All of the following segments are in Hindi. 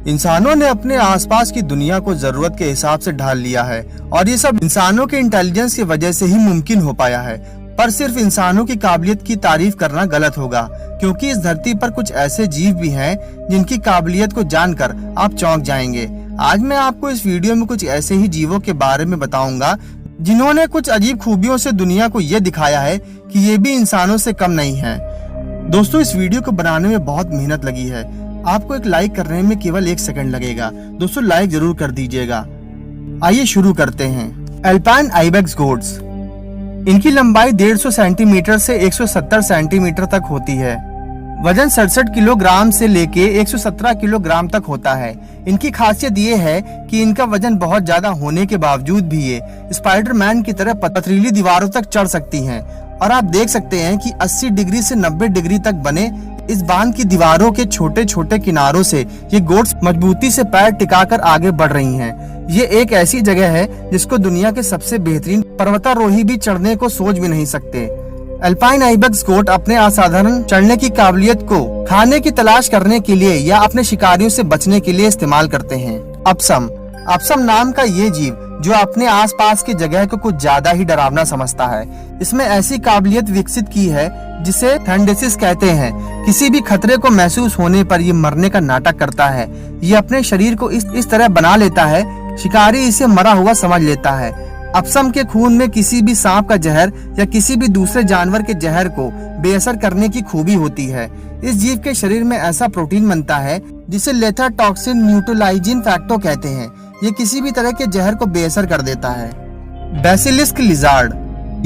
इंसानों ने अपने आसपास की दुनिया को जरूरत के हिसाब से ढाल लिया है और ये सब इंसानों के इंटेलिजेंस की वजह से ही मुमकिन हो पाया है। पर सिर्फ इंसानों की काबिलियत की तारीफ करना गलत होगा, क्योंकि इस धरती पर कुछ ऐसे जीव भी हैं जिनकी काबिलियत को जानकर आप चौंक जाएंगे। आज मैं आपको इस वीडियो में कुछ ऐसे ही जीवों के बारे में बताऊंगा जिन्होंने कुछ अजीब खूबियों से दुनिया को ये दिखाया है कि ये भी इंसानों से कम नहीं है। दोस्तों, इस वीडियो को बनाने में बहुत मेहनत लगी है। आपको एक लाइक करने में केवल 1 सेकंड लगेगा। दोस्तों, लाइक जरूर कर दीजिएगा। आइए शुरू करते हैं। अल्पाइन आइबेक्स गोट्स, इनकी लंबाई 150 सेंटीमीटर से 170 सेंटीमीटर तक होती है। वजन 67 किलोग्राम से लेके 117 किलोग्राम तक होता है। इनकी खासियत ये है कि इनका वजन बहुत ज्यादा होने के बावजूद भी ये स्पाइडरमैन की तरह पथरीली दीवारों तक चढ़ सकती हैं। और आप देख सकते हैं कि 80 डिग्री से 90 डिग्री तक बने इस बांध की दीवारों के छोटे छोटे किनारों से ये गोट्स मजबूती से पैर टिकाकर आगे बढ़ रही हैं। ये एक ऐसी जगह है जिसको दुनिया के सबसे बेहतरीन पर्वतारोही भी चढ़ने को सोच भी नहीं सकते। अल्पाइन आइबेक्स गोट अपने असाधारण चढ़ने की काबिलियत को खाने की तलाश करने के लिए या अपने शिकारियों से बचने के लिए इस्तेमाल करते हैं। अपसम नाम का ये जीव जो अपने आसपास की जगह को कुछ ज्यादा ही डरावना समझता है, इसमें ऐसी काबिलियत विकसित की है जिसे थैंडेसिस कहते हैं। किसी भी खतरे को महसूस होने पर ये मरने का नाटक करता है। ये अपने शरीर को इस तरह बना लेता है शिकारी इसे मरा हुआ समझ लेता है। अपसम के खून में किसी भी सांप का जहर या किसी भी दूसरे जानवर के जहर को बेअसर करने की खूबी होती है। इस जीव के शरीर में ऐसा प्रोटीन बनता है जिसे लेथाटॉक्सिन न्यूट्रलाइजिंग फैक्टर कहते हैं। ये किसी भी तरह के जहर को बेअसर कर देता है। बेसिलिस्क लिजार्ड,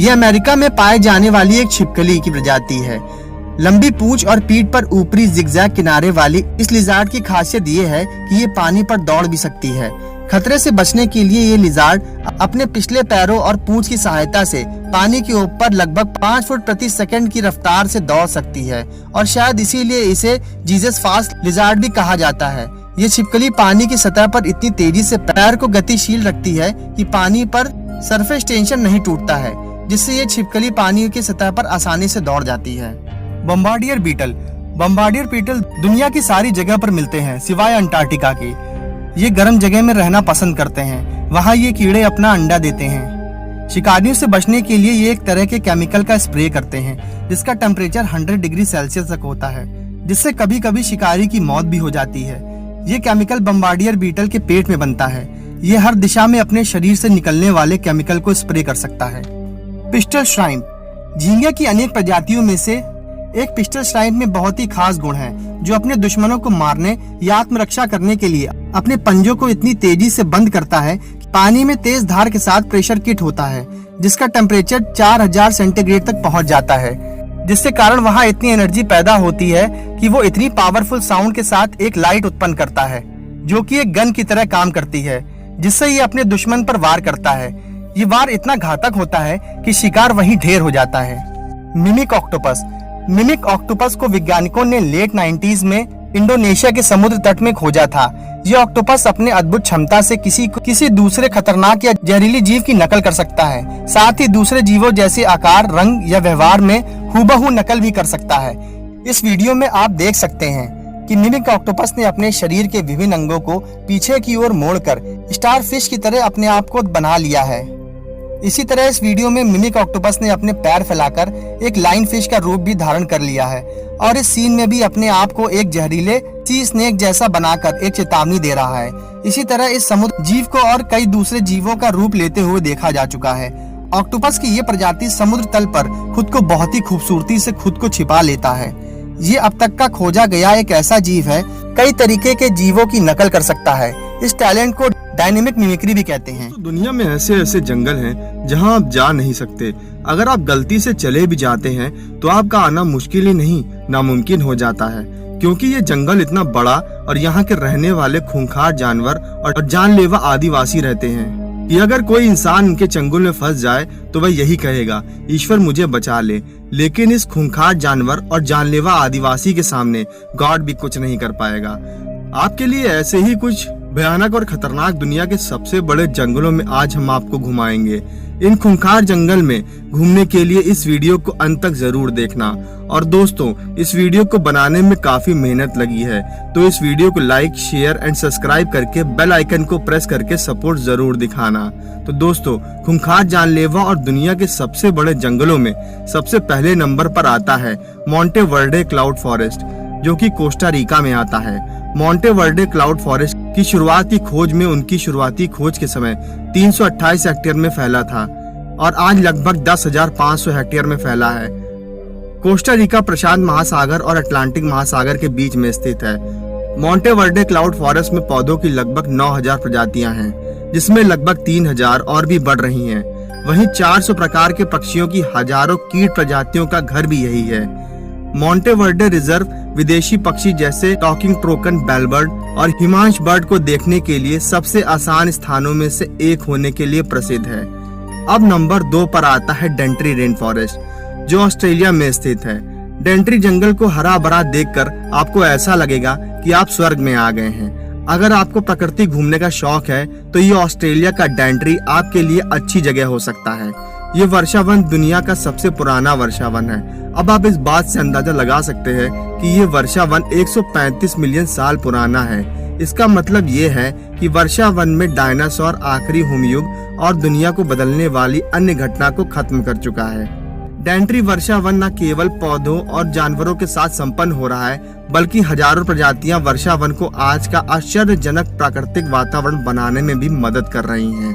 ये अमेरिका में पाए जाने वाली एक छिपकली की प्रजाति है। लंबी पूंछ और पीठ पर ऊपरी जिगजैग किनारे वाली इस लिजार्ड की खासियत ये है कि ये पानी पर दौड़ भी सकती है। खतरे से बचने के लिए ये लिजार्ड अपने पिछले पैरों और पूंछ की सहायता से पानी के ऊपर लगभग 5 फुट प्रति सेकंड की रफ्तार से दौड़ सकती है और शायद इसीलिए इसे जीसस फास्ट लिजार्ड भी कहा जाता है। ये छिपकली पानी की सतह पर इतनी तेजी से पैर को गतिशील रखती है कि पानी पर सरफेस टेंशन नहीं टूटता है, जिससे ये छिपकली पानी की सतह पर आसानी से दौड़ जाती है। बम्बार्डियर बीटल दुनिया की सारी जगह पर मिलते हैं सिवाय अंटार्कटिका के। ये गर्म जगह में रहना पसंद करते हैं। वहाँ ये कीड़े अपना अंडा देते हैं। शिकारियों से बचने के लिए ये एक तरह के केमिकल का स्प्रे करते हैं जिसका टेम्परेचर 100 डिग्री सेल्सियस तक होता है, जिससे कभी कभी शिकारी की मौत भी हो जाती है। ये केमिकल बम्बार्डियर बीटल के पेट में बनता है। ये हर दिशा में अपने शरीर से निकलने वाले केमिकल को स्प्रे कर सकता है। पिस्टल श्राइम्प, झींगे की अनेक प्रजातियों में से एक पिस्टल श्राइम्प में बहुत ही खास गुण है जो अपने दुश्मनों को मारने या आत्मरक्षा करने के लिए अपने पंजों को इतनी तेजी से बंद करता है कि पानी में तेज धार के साथ प्रेशर किट होता है जिसका टेम्परेचर 4000 सेंटीग्रेड तक पहुंच जाता है, जिससे कारण वहाँ इतनी एनर्जी पैदा होती है कि वो इतनी पावरफुल साउंड के साथ एक लाइट उत्पन्न करता है जो कि एक गन की तरह काम करती है, जिससे ये अपने दुश्मन पर वार करता है। ये वार इतना घातक होता है कि शिकार वहीं ढेर हो जाता है। मिमिक ऑक्टोपस को वैज्ञानिकों ने लेट 90s में इंडोनेशिया के समुद्र तट में खोजा था। ये ऑक्टोपस अपने अद्भुत क्षमता से किसी दूसरे खतरनाक या जहरीली जीव की नकल कर सकता है, साथ ही दूसरे जीवों जैसे आकार, रंग या व्यवहार में हूबहू नकल भी कर सकता है। इस वीडियो में आप देख सकते हैं कि मिमिक ऑक्टोपस ने अपने शरीर के विभिन्न अंगों को पीछे की ओर मोड़कर स्टार फिश की तरह अपने आप को बना लिया है। इसी तरह इस वीडियो में मिमिक ऑक्टोपस ने अपने पैर फैलाकर एक लाइन फिश का रूप भी धारण कर लिया है और इस सीन में भी अपने आप को एक जहरीले सी स्नेक जैसा बनाकर एक चेतावनी दे रहा है। इसी तरह इस समुद्र जीव को और कई दूसरे जीवों का रूप लेते हुए देखा जा चुका है। ऑक्टोपस की ये प्रजाति समुद्र तल पर खुद को बहुत ही खूबसूरती से खुद को छिपा लेता है। ये अब तक का खोजा गया एक ऐसा जीव है कई तरीके के जीवों की नकल कर सकता है। इस टैलेंट को डायनेमिक मिमिक्री भी कहते हैं। तो दुनिया में ऐसे ऐसे जंगल हैं जहां आप जा नहीं सकते। अगर आप गलती से चले भी जाते हैं तो आपका आना मुश्किल ही नहीं नामुमकिन हो जाता है, क्योंकि ये जंगल इतना बड़ा और यहाँ के रहने वाले खूंखार जानवर और जानलेवा आदिवासी रहते हैं कि अगर कोई इंसान इनके चंगुल में फंस जाए तो वह यही कहेगा, ईश्वर मुझे बचा ले। लेकिन इस खूंखार जानवर और जानलेवा आदिवासी के सामने गॉड भी कुछ नहीं कर पाएगा। आपके लिए ऐसे ही कुछ भयानक और खतरनाक दुनिया के सबसे बड़े जंगलों में आज हम आपको घुमाएंगे। इन खूंखार जंगल में घूमने के लिए इस वीडियो को अंत तक जरूर देखना। और दोस्तों, इस वीडियो को बनाने में काफी मेहनत लगी है, तो इस वीडियो को लाइक, शेयर एंड सब्सक्राइब करके बेल आइकन को प्रेस करके सपोर्ट जरूर दिखाना। तो दोस्तों, खूंखार जानलेवा और दुनिया के सबसे बड़े जंगलों में सबसे पहले नंबर पर आता है मोंटे वर्डे क्लाउड फॉरेस्ट, जो कि कोस्टा रिका में आता है। मोंटे वर्डे क्लाउड फॉरेस्ट की शुरुआती खोज में उनकी शुरुआती खोज के समय 328 हेक्टेयर में फैला था और आज लगभग 10,500 हेक्टेयर में फैला है। कोस्टा रिका प्रशांत महासागर और अटलांटिक महासागर के बीच में स्थित है। मोंटे वर्डे क्लाउड फॉरेस्ट में पौधों की लगभग 9,000 प्रजातियां हैं, जिसमें लगभग 3,000 और भी बढ़ रही हैं। वहीं 400 प्रकार के पक्षियों की हजारों कीट प्रजातियों का घर भी यही है। मोंटे वर्डे रिजर्व विदेशी पक्षी जैसे टॉकिंग ट्रोकन बेलबर्ड और हिमांश बर्ड को देखने के लिए सबसे आसान स्थानों में से एक होने के लिए प्रसिद्ध है। अब नंबर 2 पर आता है डेंट्री रेन फॉरेस्ट, जो ऑस्ट्रेलिया में स्थित है। डेंट्री जंगल को हरा भरा देखकर आपको ऐसा लगेगा कि आप स्वर्ग में आ गए हैं। अगर आपको प्रकृति घूमने का शौक है तो ये ऑस्ट्रेलिया का डेंट्री आपके लिए अच्छी जगह हो सकता है। ये वर्षावन दुनिया का सबसे पुराना वर्षावन है। अब आप इस बात से अंदाजा लगा सकते हैं कि ये वर्षावन 135 मिलियन साल पुराना है। इसका मतलब ये है कि वर्षावन में डायनासोर आखिरी हुमयुग और दुनिया को बदलने वाली अन्य घटना को खत्म कर चुका है। डेंट्री वर्षावन न केवल पौधों और जानवरों के साथ संपन्न हो रहा है, बल्कि हजारों प्रजातियां वर्षावन को आज का आश्चर्यजनक प्राकृतिक वातावरण बनाने में भी मदद कर रही हैं।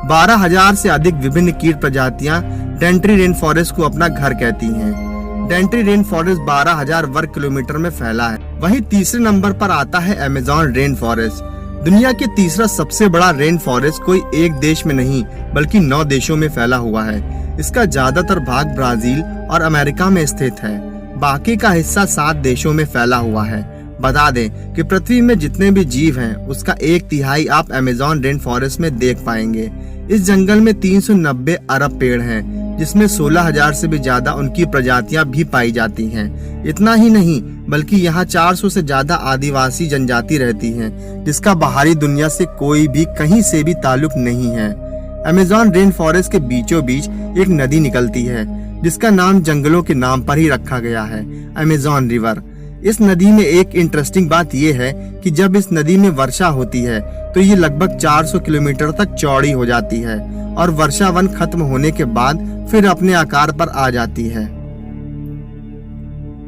12,000 से अधिक विभिन्न कीट प्रजातियां डेंट्री रेन फॉरेस्ट को अपना घर कहती हैं। डेंट्री रेन फॉरेस्ट 12,000 वर्ग किलोमीटर में फैला है। वहीं तीसरे नंबर पर आता है अमेज़न रेन फॉरेस्ट। दुनिया के तीसरा सबसे बड़ा रेन फॉरेस्ट कोई एक देश में नहीं बल्कि 9 देशों में फैला हुआ है। इसका ज्यादातर भाग ब्राजील और अमेरिका में स्थित है। बाकी का हिस्सा 7 देशों में फैला हुआ है। बता दें कि पृथ्वी में जितने भी जीव हैं उसका 1/3 आप अमेज़न रेन फॉरेस्ट में देख पाएंगे। इस जंगल में 390 अरब पेड़ हैं, जिसमें 16,000 से भी ज्यादा उनकी प्रजातियां भी पाई जाती हैं। इतना ही नहीं बल्कि यहाँ 400 से ज्यादा आदिवासी जनजाति रहती हैं, जिसका बाहरी दुनिया से कोई भी कहीं से भी ताल्लुक नहीं है। अमेज़न रेन फॉरेस्ट के बीचों बीच एक नदी निकलती है, जिसका नाम जंगलों के नाम पर ही रखा गया है, अमेज़न रिवर। इस नदी में एक इंटरेस्टिंग बात यह है कि जब इस नदी में वर्षा होती है तो ये लगभग 400 किलोमीटर तक चौड़ी हो जाती है और वर्षावन खत्म होने के बाद फिर अपने आकार पर आ जाती है।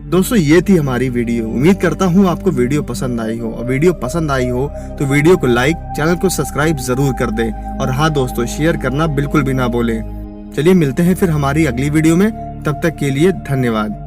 दोस्तों, ये थी हमारी वीडियो। उम्मीद करता हूँ आपको वीडियो पसंद आई हो, और वीडियो पसंद आई हो तो वीडियो को लाइक, चैनल को सब्सक्राइब जरूर कर दें। और हाँ दोस्तों, शेयर करना बिल्कुल भी ना भूलें। चलिए मिलते हैं फिर हमारी अगली वीडियो में, तब तक के लिए धन्यवाद।